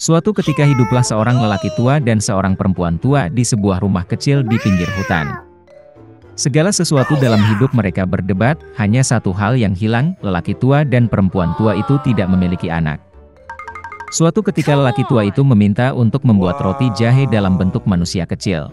Suatu ketika hiduplah seorang lelaki tua dan seorang perempuan tua di sebuah rumah kecil di pinggir hutan. Segala sesuatu dalam hidup mereka berdebat, hanya satu hal yang hilang, lelaki tua dan perempuan tua itu tidak memiliki anak. Suatu ketika lelaki tua itu meminta untuk membuat roti jahe dalam bentuk manusia kecil.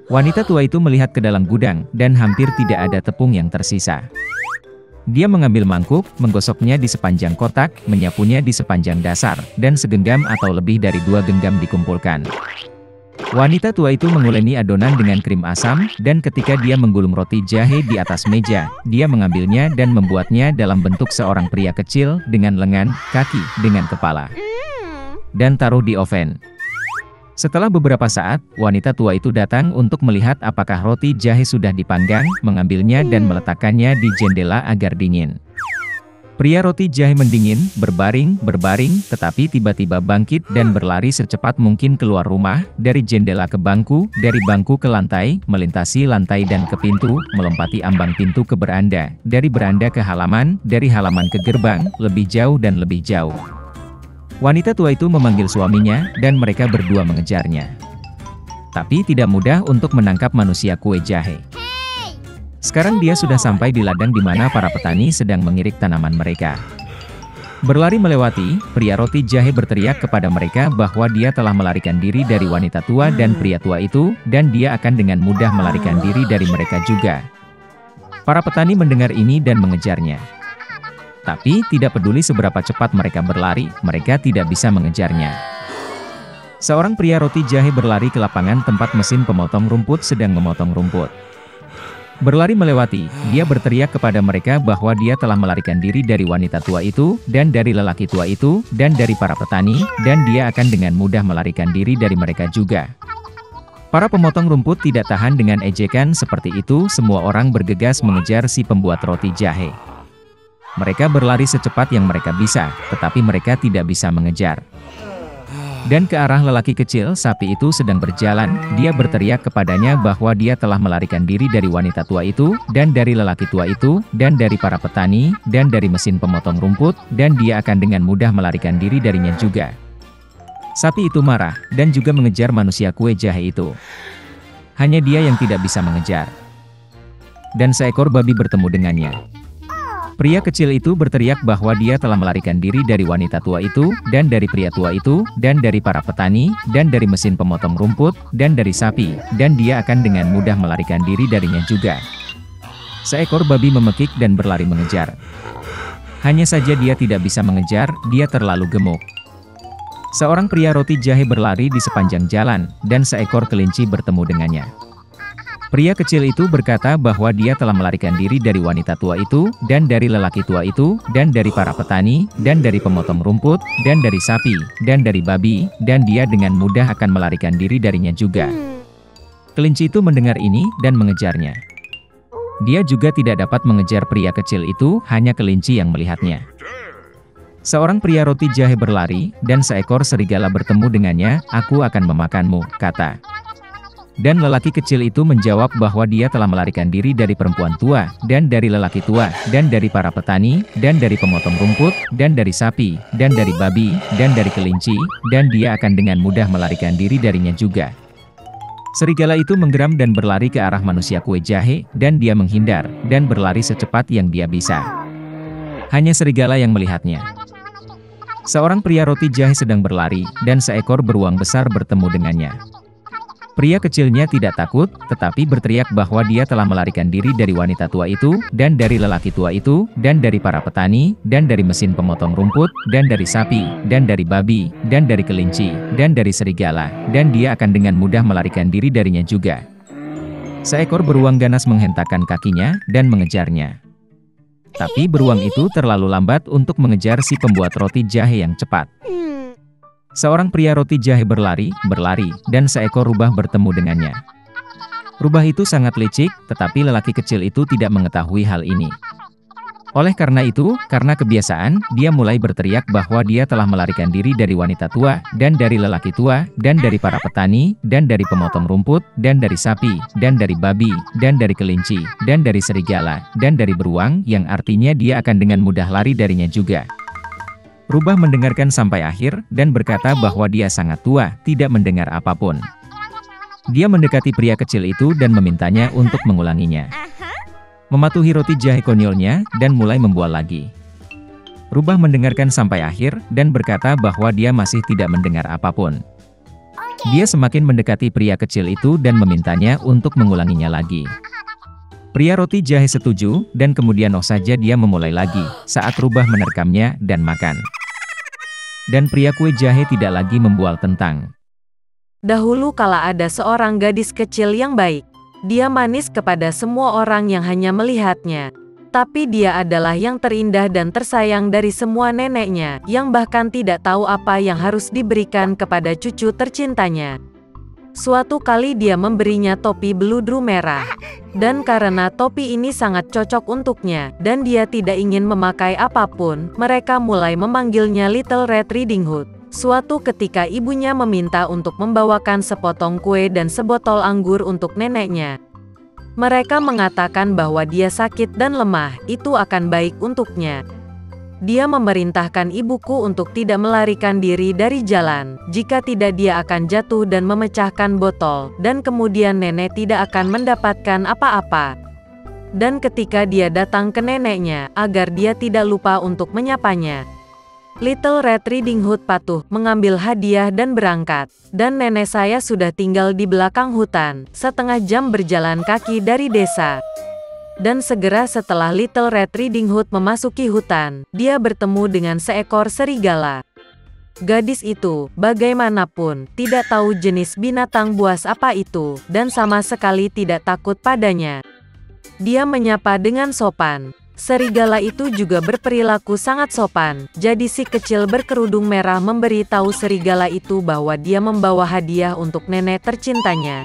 Wanita tua itu melihat ke dalam gudang, dan hampir tidak ada tepung yang tersisa. Dia mengambil mangkuk, menggosoknya di sepanjang kotak, menyapunya di sepanjang dasar, dan segenggam atau lebih dari 2 genggam dikumpulkan. Wanita tua itu menguleni adonan dengan krim asam, dan ketika dia menggulung roti jahe di atas meja, dia mengambilnya dan membuatnya dalam bentuk seorang pria kecil, dengan lengan, kaki, dengan kepala. Dan taruh di oven. Setelah beberapa saat, wanita tua itu datang untuk melihat apakah roti jahe sudah dipanggang, mengambilnya dan meletakkannya di jendela agar dingin. Pria roti jahe mendingin, berbaring, tetapi tiba-tiba bangkit dan berlari secepat mungkin keluar rumah, dari jendela ke bangku, dari bangku ke lantai, melintasi lantai dan ke pintu, melompati ambang pintu ke beranda, dari beranda ke halaman, dari halaman ke gerbang, lebih jauh dan lebih jauh. Wanita tua itu memanggil suaminya, dan mereka berdua mengejarnya. Tapi tidak mudah untuk menangkap manusia kue jahe. Sekarang dia sudah sampai di ladang di mana para petani sedang mengirik tanaman mereka. Berlari melewati, pria roti jahe berteriak kepada mereka bahwa dia telah melarikan diri dari wanita tua dan pria tua itu, dan dia akan dengan mudah melarikan diri dari mereka juga. Para petani mendengar ini dan mengejarnya. Tapi, tidak peduli seberapa cepat mereka berlari, mereka tidak bisa mengejarnya. Seorang pria roti jahe berlari ke lapangan tempat mesin pemotong rumput sedang memotong rumput. Berlari melewati, dia berteriak kepada mereka bahwa dia telah melarikan diri dari wanita tua itu, dan dari lelaki tua itu, dan dari para petani, dan dia akan dengan mudah melarikan diri dari mereka juga. Para pemotong rumput tidak tahan dengan ejekan seperti itu, semua orang bergegas mengejar si pembuat roti jahe. Mereka berlari secepat yang mereka bisa, tetapi mereka tidak bisa mengejar. Dan ke arah lelaki kecil, sapi itu sedang berjalan, dia berteriak kepadanya bahwa dia telah melarikan diri dari wanita tua itu, dan dari lelaki tua itu, dan dari para petani, dan dari mesin pemotong rumput, dan dia akan dengan mudah melarikan diri darinya juga. Sapi itu marah, dan juga mengejar manusia kue jahe itu. Hanya dia yang tidak bisa mengejar. Dan seekor babi bertemu dengannya. Pria kecil itu berteriak bahwa dia telah melarikan diri dari wanita tua itu, dan dari pria tua itu, dan dari para petani, dan dari mesin pemotong rumput, dan dari sapi, dan dia akan dengan mudah melarikan diri darinya juga. Seekor babi memekik dan berlari mengejar. Hanya saja dia tidak bisa mengejar, dia terlalu gemuk. Seorang pria roti jahe berlari di sepanjang jalan, dan seekor kelinci bertemu dengannya. Pria kecil itu berkata bahwa dia telah melarikan diri dari wanita tua itu, dan dari lelaki tua itu, dan dari para petani, dan dari pemotong rumput, dan dari sapi, dan dari babi, dan dia dengan mudah akan melarikan diri darinya juga. Kelinci itu mendengar ini, dan mengejarnya. Dia juga tidak dapat mengejar pria kecil itu, hanya kelinci yang melihatnya. Seorang pria roti jahe berlari, dan seekor serigala bertemu dengannya, "Aku akan memakanmu," kata. Dan lelaki kecil itu menjawab bahwa dia telah melarikan diri dari perempuan tua, dan dari lelaki tua, dan dari para petani, dan dari pemotong rumput, dan dari sapi, dan dari babi, dan dari kelinci, dan dia akan dengan mudah melarikan diri darinya juga. Serigala itu menggeram dan berlari ke arah manusia kue jahe, dan dia menghindar, dan berlari secepat yang dia bisa. Hanya serigala yang melihatnya. Seorang pria roti jahe sedang berlari, dan seekor beruang besar bertemu dengannya. Pria kecilnya tidak takut, tetapi berteriak bahwa dia telah melarikan diri dari wanita tua itu, dan dari lelaki tua itu, dan dari para petani, dan dari mesin pemotong rumput, dan dari sapi, dan dari babi, dan dari kelinci, dan dari serigala, dan dia akan dengan mudah melarikan diri darinya juga. Seekor beruang ganas menghentakkan kakinya, dan mengejarnya. Tapi beruang itu terlalu lambat untuk mengejar si pembuat roti jahe yang cepat. Seorang pria roti jahe berlari, dan seekor rubah bertemu dengannya. Rubah itu sangat licik, tetapi lelaki kecil itu tidak mengetahui hal ini. Oleh karena itu, karena kebiasaan, dia mulai berteriak bahwa dia telah melarikan diri dari wanita tua, dan dari lelaki tua, dan dari para petani, dan dari pemotong rumput, dan dari sapi, dan dari babi, dan dari kelinci, dan dari serigala, dan dari beruang, yang artinya dia akan dengan mudah lari darinya juga. Rubah mendengarkan sampai akhir, dan berkata bahwa dia sangat tua, tidak mendengar apapun. Dia mendekati pria kecil itu dan memintanya untuk mengulanginya. Mematuhi roti jahe konyolnya, dan mulai membual lagi. Rubah mendengarkan sampai akhir, dan berkata bahwa dia masih tidak mendengar apapun. Dia semakin mendekati pria kecil itu dan memintanya untuk mengulanginya lagi. Pria roti jahe setuju, dan kemudian saja dia memulai lagi, saat Rubah menerkamnya dan makan. Dan pria kue jahe tidak lagi membual tentang. Dahulu kala ada seorang gadis kecil yang baik. Dia manis kepada semua orang yang hanya melihatnya. Tapi dia adalah yang terindah dan tersayang dari semua neneknya, yang bahkan tidak tahu apa yang harus diberikan kepada cucu tercintanya. Suatu kali dia memberinya topi beludru merah. Dan karena topi ini sangat cocok untuknya, dan dia tidak ingin memakai apapun, mereka mulai memanggilnya Little Red Riding Hood. Suatu ketika ibunya meminta untuk membawakan sepotong kue dan sebotol anggur untuk neneknya. Mereka mengatakan bahwa dia sakit dan lemah, itu akan baik untuknya. Dia memerintahkan ibuku untuk tidak melarikan diri dari jalan, jika tidak dia akan jatuh dan memecahkan botol, dan kemudian nenek tidak akan mendapatkan apa-apa. Dan ketika dia datang ke neneknya, agar dia tidak lupa untuk menyapanya. Little Red Riding Hood patuh, mengambil hadiah dan berangkat. Dan nenek saya sudah tinggal di belakang hutan, setengah jam berjalan kaki dari desa. Dan segera setelah Little Red Riding Hood memasuki hutan, dia bertemu dengan seekor serigala. Gadis itu, bagaimanapun, tidak tahu jenis binatang buas apa itu, dan sama sekali tidak takut padanya. Dia menyapa dengan sopan. Serigala itu juga berperilaku sangat sopan, jadi si kecil berkerudung merah memberi tahu serigala itu bahwa dia membawa hadiah untuk nenek tercintanya.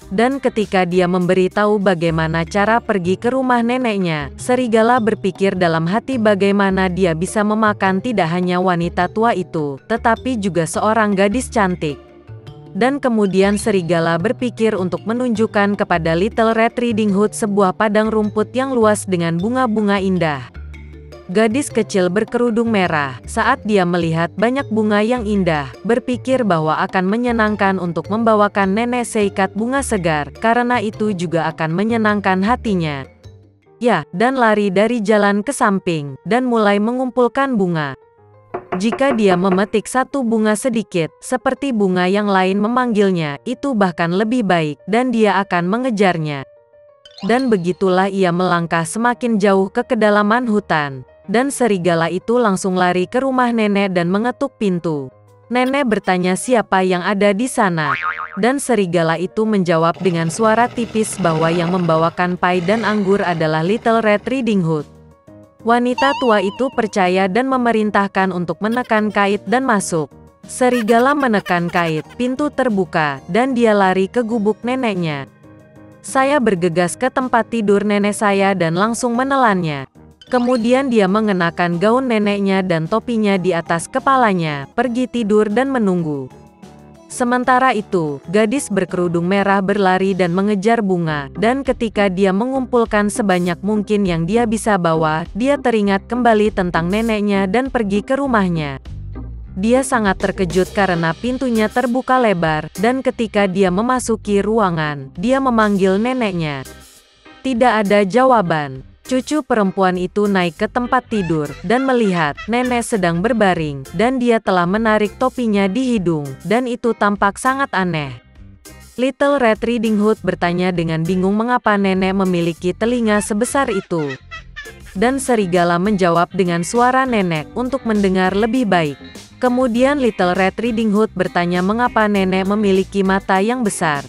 Dan ketika dia memberitahu bagaimana cara pergi ke rumah neneknya, serigala berpikir dalam hati bagaimana dia bisa memakan tidak hanya wanita tua itu, tetapi juga seorang gadis cantik. Dan kemudian serigala berpikir untuk menunjukkan kepada Little Red Riding Hood sebuah padang rumput yang luas dengan bunga-bunga indah. Gadis kecil berkerudung merah, saat dia melihat banyak bunga yang indah, berpikir bahwa akan menyenangkan untuk membawakan nenek seikat bunga segar, karena itu juga akan menyenangkan hatinya. Ya, dan lari dari jalan ke samping, dan mulai mengumpulkan bunga. Jika dia memetik satu bunga sedikit, seperti bunga yang lain memanggilnya, itu bahkan lebih baik, dan dia akan mengejarnya. Dan begitulah ia melangkah semakin jauh ke kedalaman hutan. Dan serigala itu langsung lari ke rumah nenek dan mengetuk pintu. Nenek bertanya siapa yang ada di sana. Dan serigala itu menjawab dengan suara tipis bahwa yang membawakan pai dan anggur adalah Little Red Riding Hood. Wanita tua itu percaya dan memerintahkan untuk menekan kait dan masuk. Serigala menekan kait, pintu terbuka, dan dia lari ke gubuk neneknya. Saya bergegas ke tempat tidur nenek saya dan langsung menelannya. Kemudian dia mengenakan gaun neneknya dan topinya di atas kepalanya, pergi tidur dan menunggu. Sementara itu, gadis berkerudung merah berlari dan mengejar bunga, dan ketika dia mengumpulkan sebanyak mungkin yang dia bisa bawa, dia teringat kembali tentang neneknya dan pergi ke rumahnya. Dia sangat terkejut karena pintunya terbuka lebar, dan ketika dia memasuki ruangan, dia memanggil neneknya. Tidak ada jawaban. Cucu perempuan itu naik ke tempat tidur, dan melihat nenek sedang berbaring, dan dia telah menarik topinya di hidung, dan itu tampak sangat aneh. Little Red Riding Hood bertanya dengan bingung mengapa nenek memiliki telinga sebesar itu. Dan serigala menjawab dengan suara nenek untuk mendengar lebih baik. Kemudian Little Red Riding Hood bertanya mengapa nenek memiliki mata yang besar.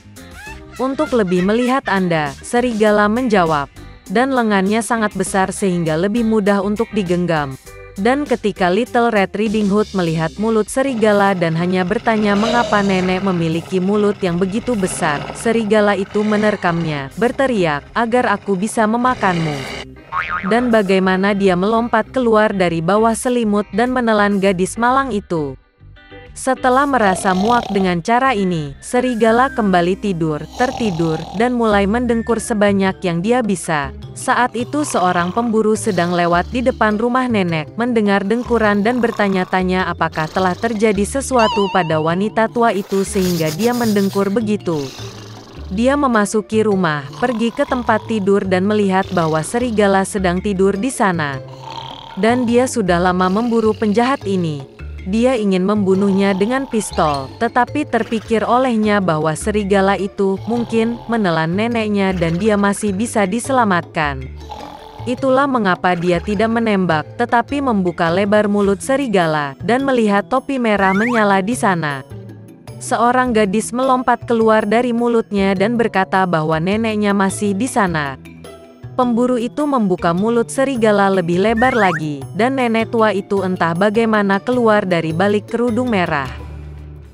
Untuk lebih melihat Anda, serigala menjawab. Dan lengannya sangat besar sehingga lebih mudah untuk digenggam. Dan ketika Little Red Riding Hood melihat mulut serigala dan hanya bertanya mengapa nenek memiliki mulut yang begitu besar, serigala itu menerkamnya, berteriak, agar aku bisa memakanmu. Dan bagaimana dia melompat keluar dari bawah selimut dan menelan gadis malang itu. Setelah merasa muak dengan cara ini, serigala kembali tertidur, dan mulai mendengkur sebanyak yang dia bisa. Saat itu seorang pemburu sedang lewat di depan rumah nenek, mendengar dengkuran dan bertanya-tanya apakah telah terjadi sesuatu pada wanita tua itu sehingga dia mendengkur begitu. Dia memasuki rumah, pergi ke tempat tidur dan melihat bahwa serigala sedang tidur di sana. Dan dia sudah lama memburu penjahat ini. Dia ingin membunuhnya dengan pistol, tetapi terpikir olehnya bahwa serigala itu mungkin menelan neneknya dan dia masih bisa diselamatkan. Itulah mengapa dia tidak menembak, tetapi membuka lebar mulut serigala, dan melihat topi merah menyala di sana. Seorang gadis melompat keluar dari mulutnya dan berkata bahwa neneknya masih di sana. Pemburu itu membuka mulut serigala lebih lebar lagi, dan nenek tua itu entah bagaimana keluar dari balik kerudung merah.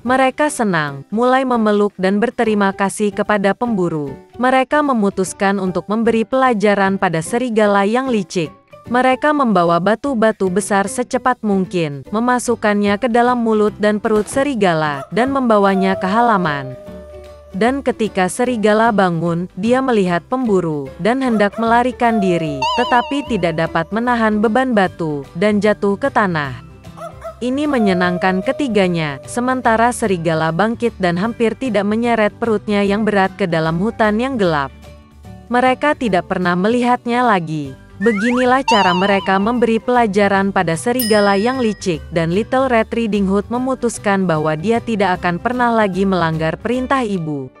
Mereka senang, mulai memeluk dan berterima kasih kepada pemburu. Mereka memutuskan untuk memberi pelajaran pada serigala yang licik. Mereka membawa batu-batu besar secepat mungkin, memasukkannya ke dalam mulut dan perut serigala, dan membawanya ke halaman. Dan ketika serigala bangun, dia melihat pemburu, dan hendak melarikan diri, tetapi tidak dapat menahan beban batu, dan jatuh ke tanah. Ini menyenangkan ketiganya, sementara serigala bangkit dan hampir tidak menyeret perutnya yang berat ke dalam hutan yang gelap. Mereka tidak pernah melihatnya lagi. Beginilah cara mereka memberi pelajaran pada serigala yang licik, dan Little Red Riding Hood memutuskan bahwa dia tidak akan pernah lagi melanggar perintah ibu.